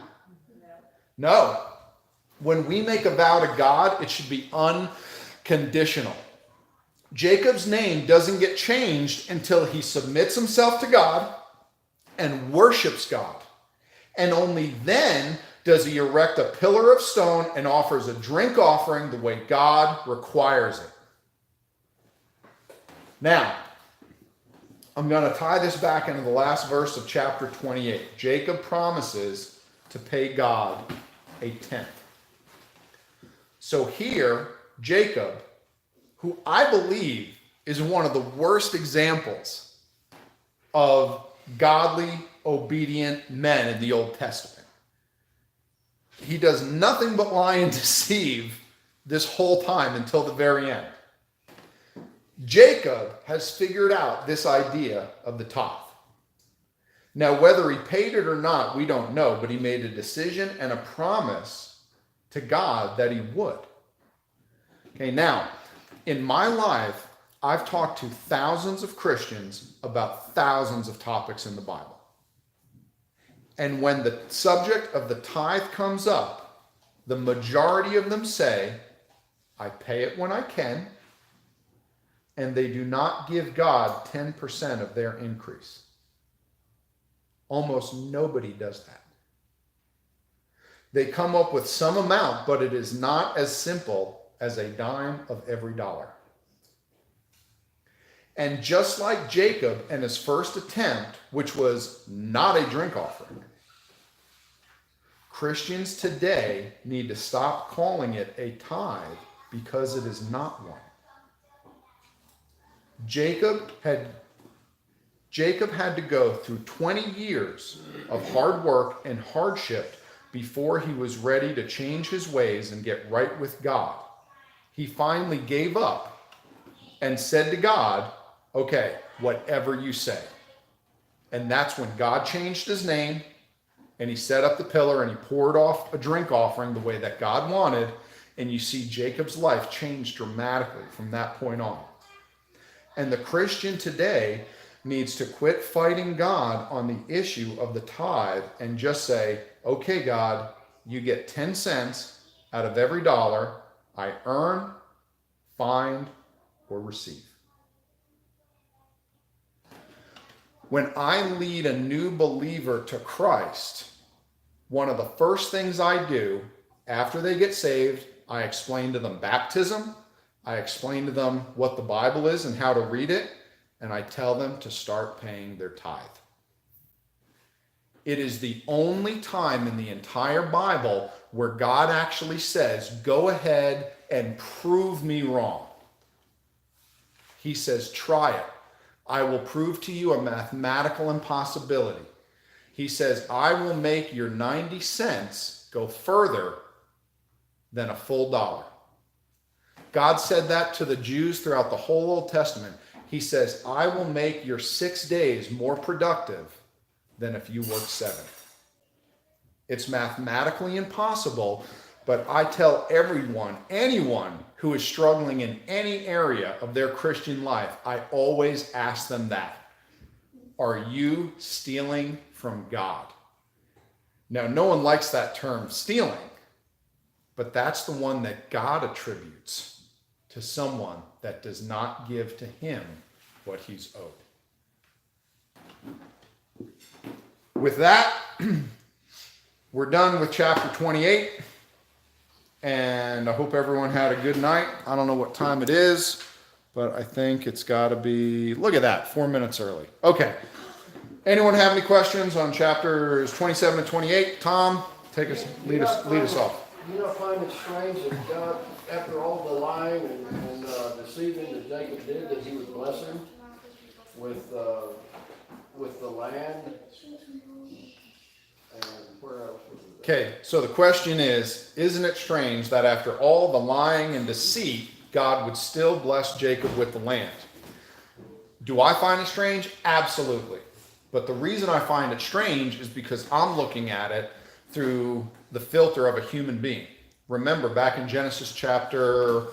No. When we make a vow to God, it should be unconditional. Jacob's name doesn't get changed until he submits himself to God and worships God. And only then does he erect a pillar of stone and offers a drink offering the way God requires it. Now, I'm going to tie this back into the last verse of chapter 28. Jacob promises to pay God a tenth. So here, Jacob, who I believe is one of the worst examples of godly, obedient men in the Old Testament. He does nothing but lie and deceive this whole time until the very end. Jacob has figured out this idea of the tithe. Now, whether he paid it or not, we don't know, but he made a decision and a promise to God that he would. Okay, now, in my life, I've talked to thousands of Christians about thousands of topics in the Bible. And when the subject of the tithe comes up, the majority of them say, I pay it when I can, and they do not give God 10% of their increase. Almost nobody does that. They come up with some amount, but it is not as simple as a dime of every dollar. And just like Jacob and his first attempt, which was not a drink offering, Christians today need to stop calling it a tithe because it is not one. Jacob had to go through 20 years of hard work and hardship before he was ready to change his ways and get right with God. He finally gave up and said to God, okay, whatever you say. And that's when God changed his name, and he set up the pillar, and he poured off a drink offering the way that God wanted. And you see Jacob's life change dramatically from that point on. And the Christian today needs to quit fighting God on the issue of the tithe and just say, okay, God, you get 10 cents out of every dollar I earn, find, or receive. When I lead a new believer to Christ, one of the first things I do after they get saved, I explain to them baptism, I explain to them what the Bible is and how to read it, and I tell them to start paying their tithe. It is the only time in the entire Bible where God actually says, go ahead and prove me wrong. He says, try it. I will prove to you a mathematical impossibility. He says, I will make your 90 cents go further than a full dollar. God said that to the Jews throughout the whole Old Testament. He says, I will make your 6 days more productive than if you worked 7. It's mathematically impossible, but I tell everyone, anyone who is struggling in any area of their Christian life, I always ask them that. Are you stealing from God? Now, no one likes that term, stealing, but that's the one that God attributes to someone that does not give to him what he's owed. With that, we're done with chapter 28, and I hope everyone had a good night. I don't know what time it is, but I think it's got to be, look at that, 4 minutes early. Okay. Anyone have any questions on chapters 27 and 28? Tom, lead us off. You don't find it strange that God, after all the lying and deceiving that Jacob did, that he would bless him with the land? And where else was it? Okay, so the question is, isn't it strange that after all the lying and deceit, God would still bless Jacob with the land? Do I find it strange? Absolutely. But the reason I find it strange is because I'm looking at it through the filter of a human being. Remember, back in Genesis chapter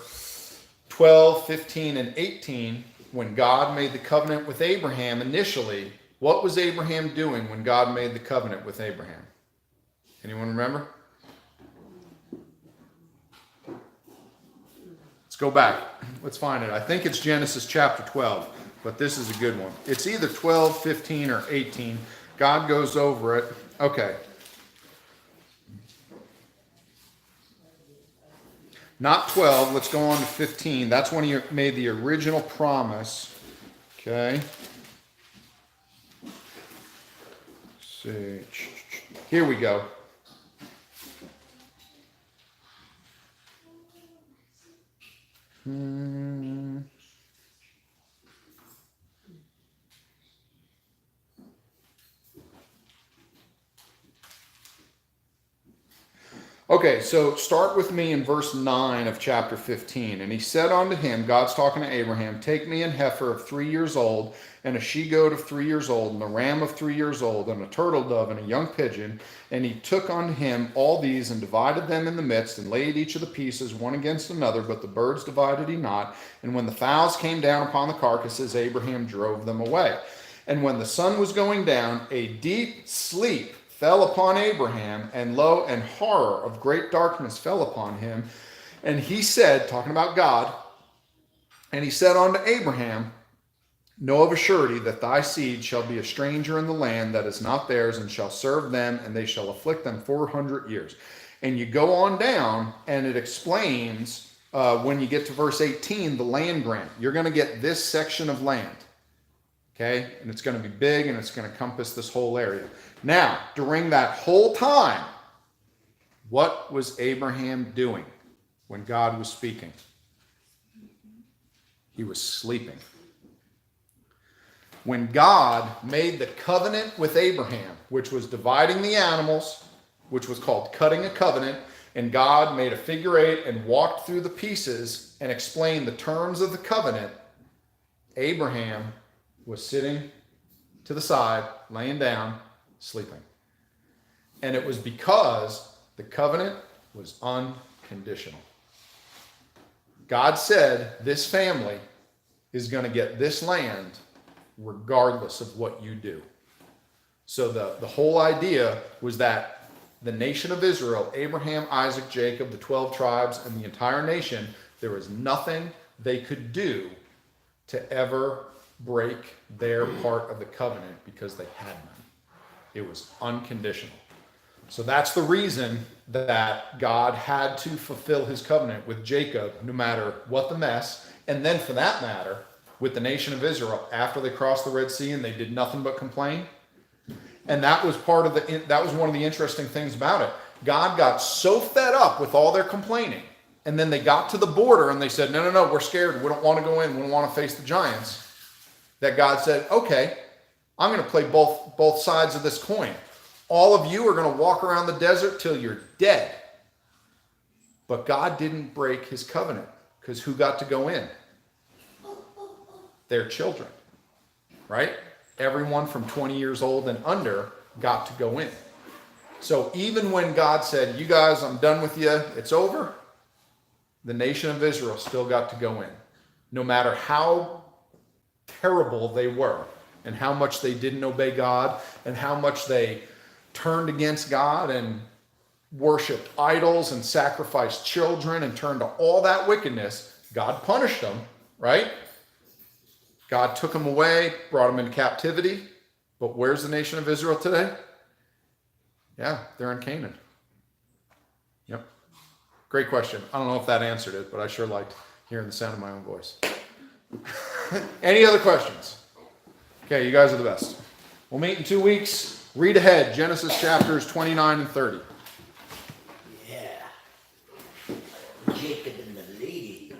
12, 15, and 18, when God made the covenant with Abraham initially, what was Abraham doing when God made the covenant with Abraham? Anyone remember? Let's go back. Let's find it. I think it's Genesis chapter 12, but this is a good one. It's either 12, 15, or 18. God goes over it. Okay. Not 12. Let's go on to 15. That's when he made the original promise. Okay. Let's see. Here we go. Okay, so start with me in verse 9 of chapter 15. And he said unto him, God's talking to Abraham, take me an heifer of 3 years old, and a she-goat of 3 years old, and a ram of 3 years old, and a turtle dove, and a young pigeon. And he took unto him all these, and divided them in the midst, and laid each of the pieces one against another, but the birds divided he not. And when the fowls came down upon the carcasses, Abraham drove them away. And when the sun was going down, a deep sleep fell upon Abraham, and lo, and horror of great darkness fell upon him. And he said, talking about God, and he said unto Abraham, know of a surety that thy seed shall be a stranger in the land that is not theirs, and shall serve them, and they shall afflict them 400 years. And you go on down, and it explains, when you get to verse 18, the land grant. You're going to get this section of land. Okay? And it's going to be big, and it's going to compass this whole area. Now, during that whole time, what was Abraham doing when God was speaking? He was sleeping. When God made the covenant with Abraham, which was dividing the animals which was called cutting a covenant, and God made a figure eight and walked through the pieces and explained the terms of the covenant, Abraham was sitting to the side, laying down, sleeping. And it was because the covenant was unconditional. God said, this family is going to get this land regardless of what you do. So the whole idea was that the nation of Israel, Abraham, Isaac, Jacob, the 12 tribes, and the entire nation, there was nothing they could do to ever break their part of the covenant because they had none. It was unconditional. So that's the reason that God had to fulfill his covenant with Jacob, no matter what the mess. And then for that matter, with the nation of Israel, after they crossed the Red Sea and they did nothing but complain. And that was one of the interesting things about it. God got so fed up with all their complaining. And then they got to the border and they said, no, we're scared. We don't want to go in. We don't want to face the giants. That God said, okay, I'm going to play both sides of this coin. All of you are going to walk around the desert till you're dead. But God didn't break his covenant, because who got to go in? Their children, right? Everyone from 20 years old and under got to go in. So even when God said, you guys, I'm done with you, it's over, the nation of Israel still got to go in. No matter how terrible they were and how much they didn't obey God and how much they turned against God and worshiped idols and sacrificed children and turned to all that wickedness, God punished them, right? God took them away, brought them into captivity. But where's the nation of Israel today? Yeah, they're in Canaan. Yep. Great question. I don't know if that answered it, but I sure liked hearing the sound of my own voice. Any other questions? Okay, you guys are the best. We'll meet in 2 weeks. Read ahead, Genesis chapters 29 and 30. Yeah. Jacob and the ladies.